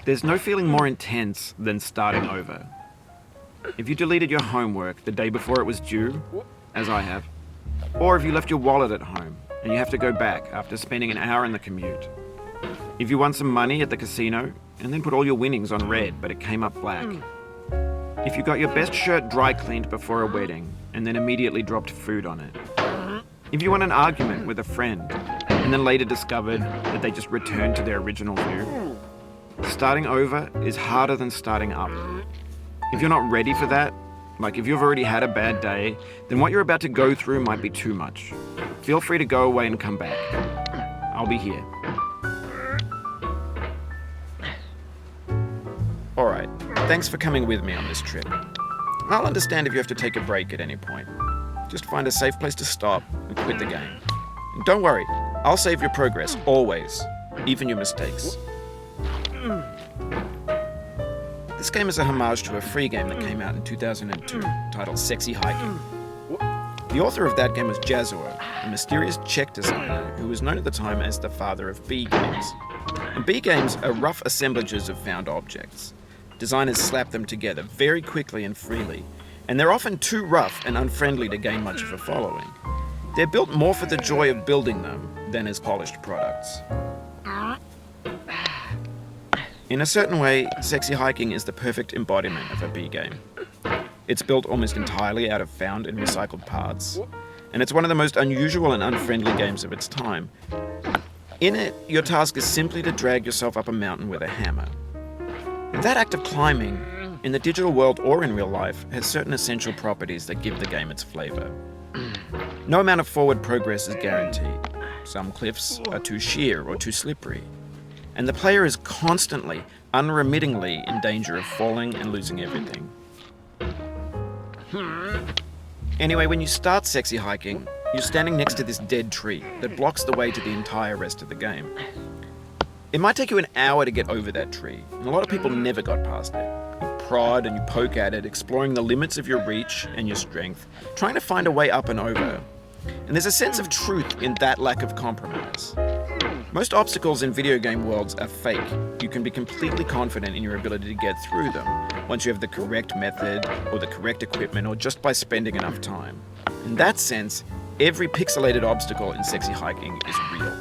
There's no feeling more intense than starting over. If you deleted your homework the day before it was due, as I have, or if you left your wallet at home and you have to go back after spending an hour in the commute. If you won some money at the casino and then put all your winnings on red but it came up black. If you got your best shirt dry cleaned before a wedding and then immediately dropped food on it. If you won an argument with a friend and then later discovered that they just returned to their original view. Starting over is harder than starting up. If you're not ready for that, like if you've already had a bad day, then what you're about to go through might be too much. Feel free to go away and come back. I'll be here. Alright, thanks for coming with me on this trip. I'll understand if you have to take a break at any point. Just find a safe place to stop and quit the game. And don't worry, I'll save your progress, always, even your mistakes. This game is a homage to a free game that came out in 2002, titled Sexy Hiking. The author of that game was Jazzuo, a mysterious Czech designer who was known at the time as the father of B games. And B games are rough assemblages of found objects. Designers slap them together very quickly and freely, and they're often too rough and unfriendly to gain much of a following. They're built more for the joy of building them than as polished products. In a certain way, Sexy Hiking is the perfect embodiment of a B game. It's built almost entirely out of found and recycled parts, and it's one of the most unusual and unfriendly games of its time. In it, your task is simply to drag yourself up a mountain with a hammer. And that act of climbing, in the digital world or in real life, has certain essential properties that give the game its flavor. No amount of forward progress is guaranteed. Some cliffs are too sheer or too slippery. And the player is constantly, unremittingly in danger of falling and losing everything. Anyway, when you start Sexy Hiking, you're standing next to this dead tree that blocks the way to the entire rest of the game. It might take you an hour to get over that tree, and a lot of people never got past it. You prod and you poke at it, exploring the limits of your reach and your strength, trying to find a way up and over. And there's a sense of truth in that lack of compromise. Most obstacles in video game worlds are fake. You can be completely confident in your ability to get through them once you have the correct method or the correct equipment or just by spending enough time. In that sense, every pixelated obstacle in Sexy Hiking is real.